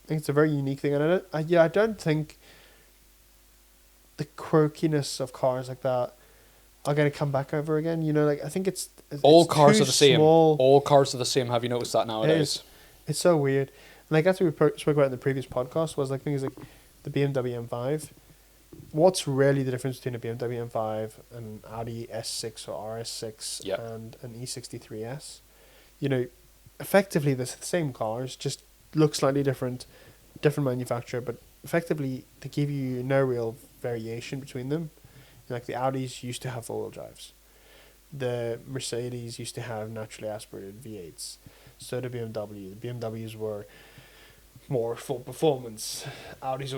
think it's a very unique thing, and I don't think the quirkiness of cars like that are going to come back over again. You know, like I think All it's cars too are the same. small. All cars are the same. Have you noticed that It nowadays? is. It's so weird. Like that's what we spoke about in the previous podcast was like things like the BMW M5. What's really the difference between a BMW M5 and an Audi S6 or RS6 Yep. and an E63S? You know, effectively the same cars, just look slightly different, different manufacturer, but effectively they give you no real variation between them. Like the Audis used to have four-wheel drives. The Mercedes used to have naturally aspirated V8s. So did BMW. The BMWs were more full performance. Audis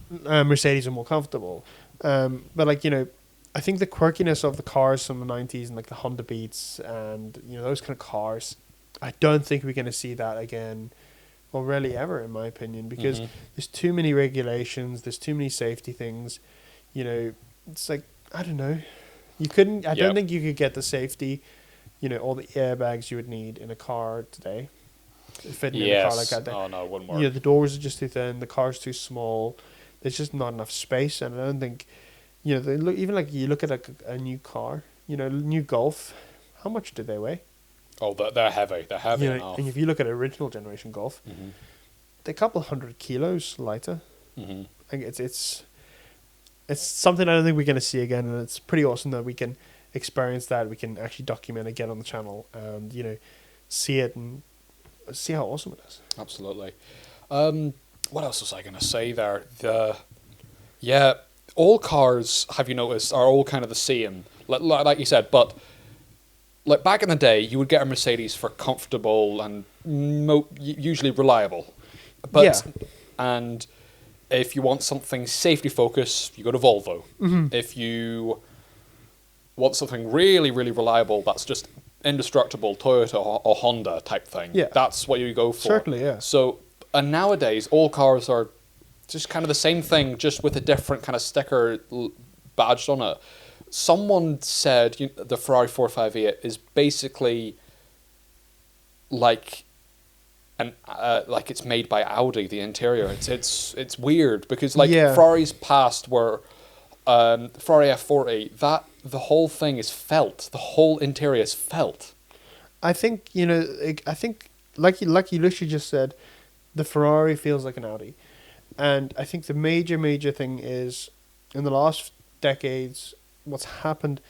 Mercedes are more comfortable. But like, you know, I think the quirkiness of the cars from the 90s and like the Honda Beats and, you know, those kind of cars, I don't think we're going to see that again, or really ever, in my opinion, because there's too many regulations, there's too many safety things. You know, it's like, I don't know. I don't think you could get the safety, you know, all the airbags you would need in a car today. Fitting in a car like that. Oh no, it wouldn't work. You know, the doors are just too thin, the car's too small. There's just not enough space, and I don't think, you know, even like you look at a new car, you know, new Golf, how much do they weigh? Oh, they're heavy. They're heavy You know, enough. and if you look at original generation Golf, they're a couple 100 kilos lighter. Like it's something I don't think we're going to see again, and it's pretty awesome that we can experience that. We can actually document it, get on the channel, and you know, see it and see how awesome it is. Absolutely. What else was I going to say there? All cars, have you noticed, are all kind of the same. Like you said, but like back in the day, you would get a Mercedes for comfortable and usually reliable. But and if you want something safety focused, you go to Volvo. If you want something really, really reliable, that's just indestructible, Toyota or Honda type thing. Yeah. That's what you go for. Certainly, yeah. So, and nowadays, all cars are just kind of the same thing, just with a different kind of sticker badged on it. Someone said the Ferrari 458 is basically like like it's made by Audi. The interior, it's weird because like Ferrari's past were Ferrari F40. That the whole thing is felt. The whole interior is felt. I think like you literally just said, the Ferrari feels like an Audi, and I think the major thing is in the last decades, what's happened,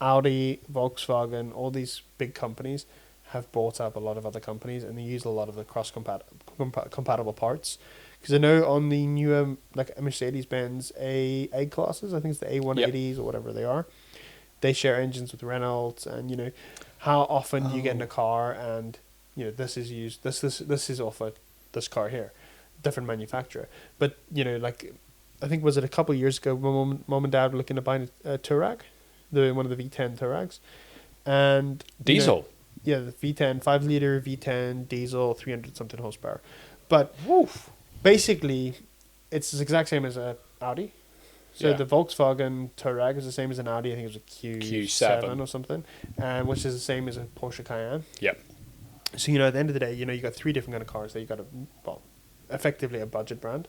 Audi, Volkswagen, all these big companies have bought up a lot of other companies, and they use a lot of the compatible parts. Because I know on the newer like Mercedes-Benz A classes, I think it's the A180s or whatever they are, they share engines with Renault, and you know how often you get in a car and you know this is used, this is off of this car here, different manufacturer. But you know, like I think was it a couple of years ago, my mom and dad were looking to buy a Touareg, one of the V10 Touaregs, and diesel. You know, the V10 5-liter V10 diesel, 300 something horsepower, but basically it's the exact same as a Audi. So the Volkswagen Touareg is the same as an Audi. I think it was a Q7 or something, which is the same as a Porsche Cayenne. Yep. So you know, at the end of the day, you know, you got three different kind of cars. That you got effectively a budget brand.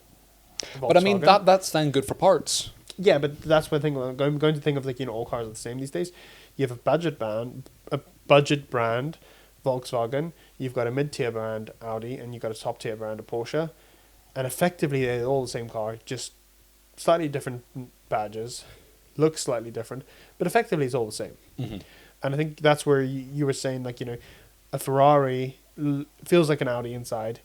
But I mean that's then good for parts. Yeah, but that's one thing. I'm going to think of like, you know, all cars are the same these days. You have a budget brand, Volkswagen. You've got a mid-tier brand, Audi, and you've got a top-tier brand, a Porsche, and effectively they're all the same car, just slightly different badges, look slightly different, but effectively it's all the same. And I think that's where you were saying, like, you know, a Ferrari feels like an Audi inside,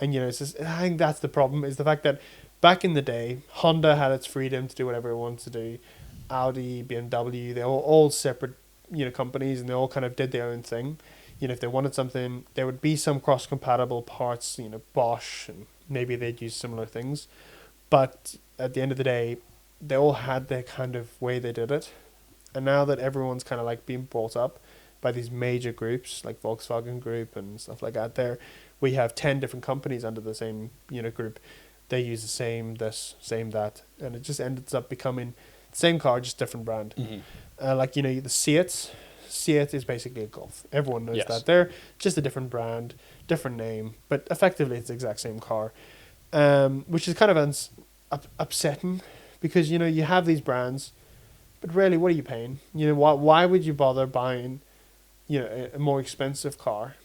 and you know, it's just, I think that's the problem, is the fact that back in the day, Honda had its freedom to do whatever it wanted to do. Audi, BMW, they're all separate, you know, companies, and they all kind of did their own thing. You know, if they wanted something, there would be some cross-compatible parts, you know, Bosch, and maybe they'd use similar things. But at the end of the day, they all had their kind of way they did it. And now that everyone's kind of like being brought up by these major groups, like Volkswagen Group and stuff like that, we have 10 different companies under the same, you know, group. They use the same this, same that, and it just ends up becoming the same car, just different brand. Like, you know, the Seat is basically a Golf. Everyone knows that. They're just a different brand, different name, but effectively it's the exact same car, which is kind of upsetting because you have these brands, but really, what are you paying? Why would you bother buying, a more expensive car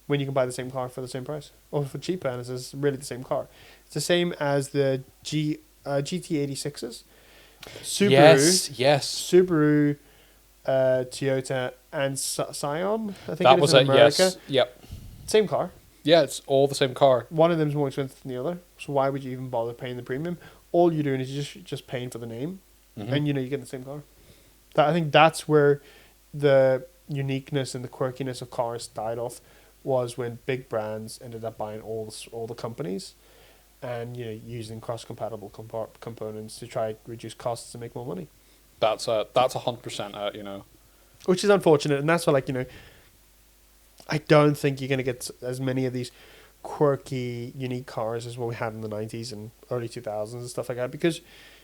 when you can buy the same car for the same price or for cheaper, and it's really the same car. It's the same as the GT86s, Subaru, Yes. Subaru, Toyota, and Scion. I think That it is was in it. America. Yes. Yep. Same car. Yeah, it's all the same car. One of them's more expensive than the other, so why would you even bother paying the premium? All you're doing is just paying for the name, Mhm. and you get the same car. I think that's where the uniqueness and the quirkiness of cars died off, was when big brands ended up buying all the companies, and using cross-compatible components to try to reduce costs and make more money, That's 100% it. which is unfortunate. And that's why, I don't think you're gonna get as many of these quirky, unique cars as what we had in the 90s and early 2000s and stuff like that, because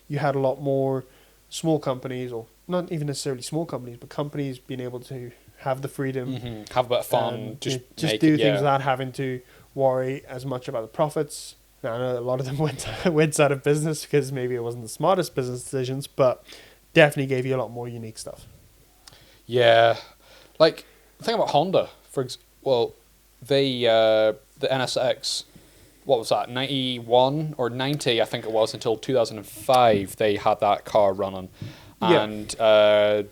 you had a lot more small companies, or not even necessarily small companies, but companies being able to have the freedom, Have a bit of fun. and Just just make do it, things without having to worry as much about the profits. Now, I know a lot of them went out of business because maybe it wasn't the smartest business decisions, but definitely gave you a lot more unique stuff. Yeah, like the thing about Honda, the NSX, what was that, 91 or 90, I think it was, until 2005 they had that car running, Yeah. and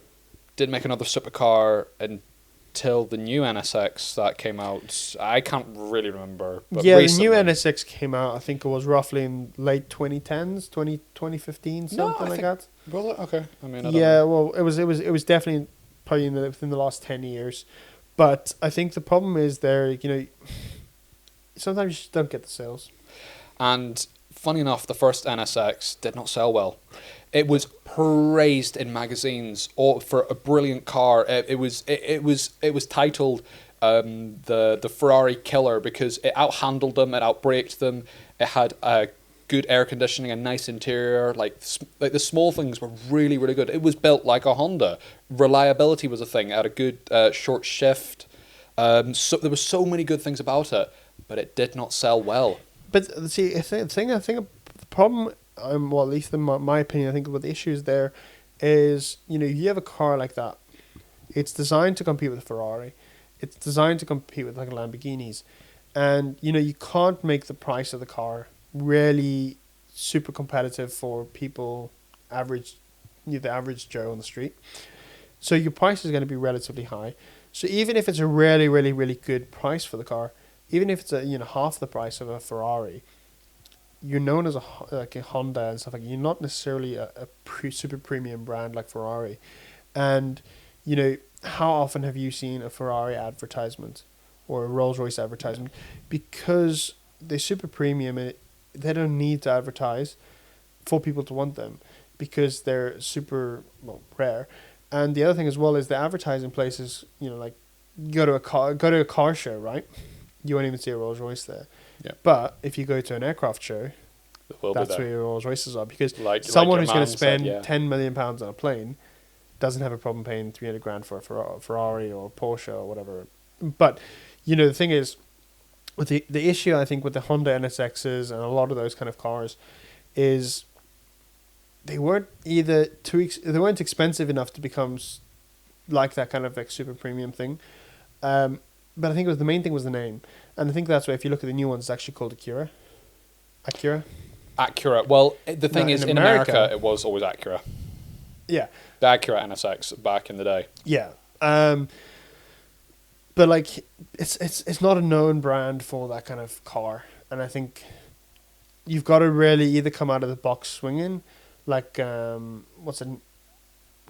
didn't make another supercar until the new NSX that came out. I can't really remember. But Yeah, recently. the new NSX came out, I think it was roughly in late 2010s, 2015, something like that. Was it? Okay. I mean, I don't Yeah, know. well, it was definitely probably within the last 10 years. But I think the problem is sometimes you just don't get the sales. And funny enough, the first NSX did not sell well. It was praised in magazines for a brilliant car. It was titled the Ferrari Killer because it outhandled them, it outbraked them. It had good air conditioning, a nice interior. Like the small things were really, really good. It was built like a Honda. Reliability was a thing. It had a good short shift. So there were so many good things about it, but it did not sell well. But see, I think the problem, well, at least in my opinion, I think what the issue is there is, you have a car like that. It's designed to compete with a Ferrari. It's designed to compete with Lamborghinis. And, you can't make the price of the car really super competitive for people, the average Joe on the street. So your price is going to be relatively high. So even if it's a really, really, really good price for the car, even if it's half the price of a Ferrari, you're known as a Honda and stuff like that. You're not necessarily a super premium brand like Ferrari. And, how often have you seen a Ferrari advertisement or a Rolls-Royce advertisement? Because they're super premium and they don't need to advertise for people to want them because they're super rare. And the other thing as well is the advertising places, like go to a car show, right? You won't even see a Rolls Royce there. Yeah. But if you go to an aircraft show, that's where your Rolls Royces are, because someone who's going to spend £10 million on a plane doesn't have a problem paying $300,000 for a Ferrari or a Porsche or whatever. But the thing is, with the issue I think with the Honda NSXs and a lot of those kind of cars is they weren't either they weren't expensive enough to become like that kind of super premium thing. But I think the main thing was the name, and I think that's why if you look at the new ones, it's actually called Acura. Acura. Well, the thing is, in America, it was always Acura. Yeah. The Acura NSX back in the day. Yeah. But it's not a known brand for that kind of car, and I think you've got to really either come out of the box swinging, like what's it,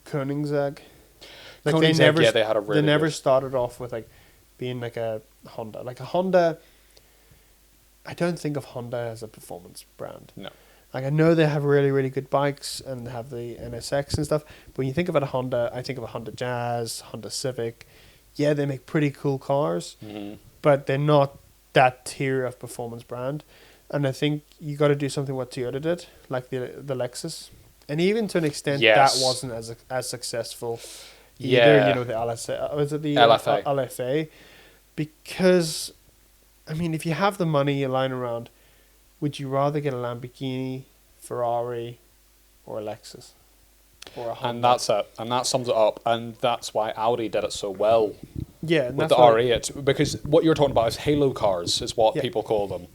Koenigsegg. Koenigsegg, they had a really they never started off with being like a Honda. Like a Honda, I don't think of Honda as a performance brand. No. Like I know they have really, really good bikes and they have the NSX and stuff, but when you think about a Honda, I think of a Honda Jazz, Honda Civic. Yeah, they make pretty cool cars, but they're not that tier of performance brand. And I think you got to do something what Toyota did, like the Lexus, and even to an extent that wasn't as successful. Either, the LSA, was it the LFA? LFA, because I mean, if you have the money lying around, would you rather get a Lamborghini, Ferrari, or a Lexus, or a Honda? And that's it. And that sums it up. And that's why Audi did it so well Yeah, and with that's the what- R8. Because what you're talking about is halo cars, is what Yeah. people call them.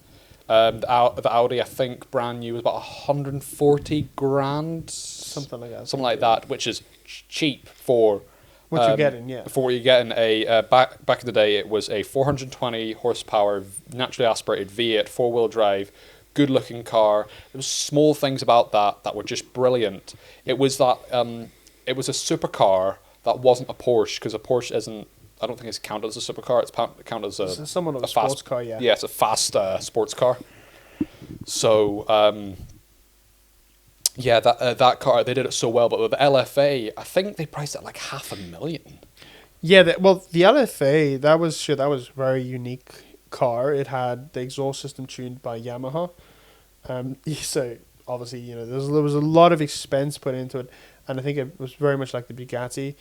The Audi, I think, brand new was about 140 grand. something like that. Something like that, which is cheap for What you're getting, yeah. For what you're getting back in the day, it was a 420 horsepower naturally aspirated V8 4-wheel drive, good looking car. There was small things about that were just brilliant. It was that it was a supercar that wasn't a Porsche, because a Porsche isn't. I don't think it's counted as a supercar. It's counted as It's somewhat of a fast sports car, yeah. Yeah, it's a fast sports car. So. Yeah, that car, they did it so well, but with the LFA, I think they priced it like $500,000. Yeah, the LFA, that was very unique car. It had the exhaust system tuned by Yamaha. So obviously, you know, there was a lot of expense put into it, and I think it was very much like the Bugatti.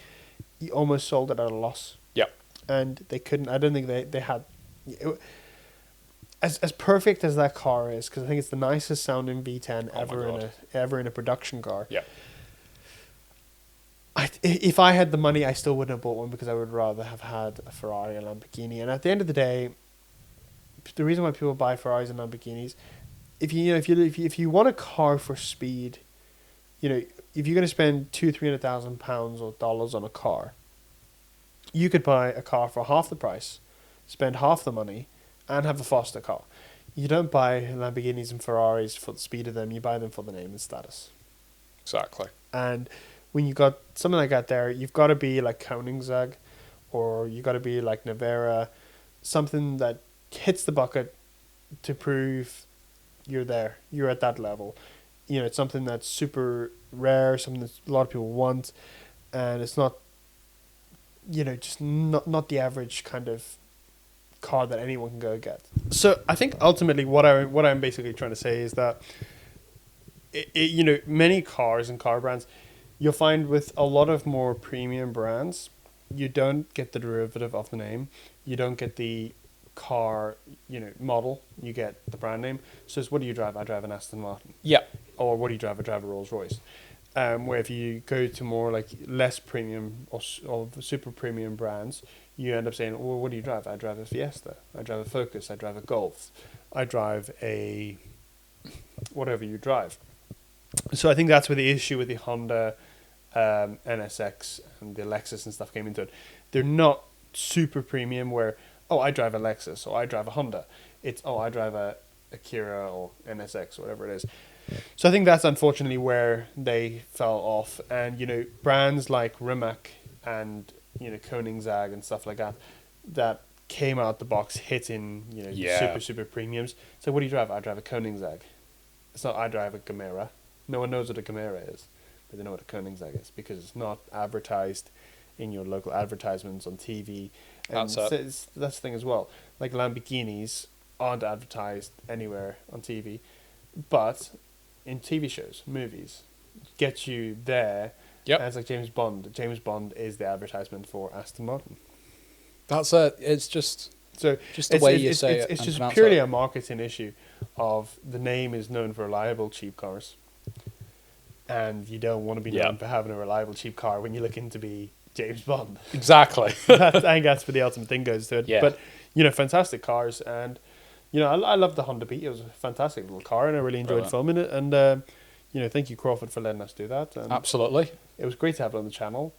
You almost sold it at a loss. Yeah. And they couldn't. I don't think they had. As perfect as that car is, because I think it's the nicest sounding V10 Oh my ever in a production car. Yeah. If I had the money, I still wouldn't have bought one, because I would rather have had a Ferrari and Lamborghini. And at the end of the day, the reason why people buy Ferraris and Lamborghinis, if you want a car for speed, you know, if you're going to spend £200,000-300,000 or dollars on a car, you could buy a car for half the price, spend half the money, and have a faster car. You don't buy Lamborghinis and Ferraris for the speed of them. You buy them for the name and status. Exactly. And when you got something like that there, you've got to be like Koenigsegg, or you got to be like Nevera, something that hits the bucket to prove you're there. You're at that level. You know, it's something that's super rare, something that a lot of people want, and it's not, you know, just not the average kind of car that anyone can go get. So I think ultimately what I'm basically trying to say is that you know, many cars and car brands, you'll find with a lot of more premium brands, you don't get the derivative of the name, you don't get the car, you know, model, you get the brand name. So it's, what do you drive? I drive an Aston Martin. Yeah. Or what do you drive? I drive a Rolls Royce. Where if you go to more like less premium or super premium brands, you end up saying, well, what do you drive? I drive a Fiesta. I drive a Focus. I drive a Golf. I drive a whatever you drive. So I think that's where the issue with the Honda NSX and the Lexus and stuff came into it. They're not super premium where, oh, I drive a Lexus or I drive a Honda. It's, oh, I drive a Akira or NSX or whatever it is. So I think that's unfortunately where they fell off. And, you know, brands like Rimac and, you know, Koenigsegg and stuff like that, that came out the box hitting, you know, super premiums. So what do you drive? I drive a Koenigsegg. It's not, I drive a Gamera. No one knows what a Gamera is, but they know what a Koenigsegg is because it's not advertised in your local advertisements on TV. And that's the thing as well. Like Lamborghinis aren't advertised anywhere on TV, but in TV shows, movies, get you there. Yep. And it's like James Bond. James Bond is the advertisement for Aston Martin. That's it. It's just the way you say it. It's just purely a marketing issue of the name is known for reliable, cheap cars. And you don't want to be known for having a reliable, cheap car when you're looking to be James Bond. Exactly. I think that's where the ultimate thing goes to it. Yeah. But, you know, fantastic cars. And, you know, I love the Honda Beat. It was a fantastic little car and I really enjoyed filming it. And, you know, thank you, Crawford, for letting us do that. And absolutely. It was great to have it on the channel.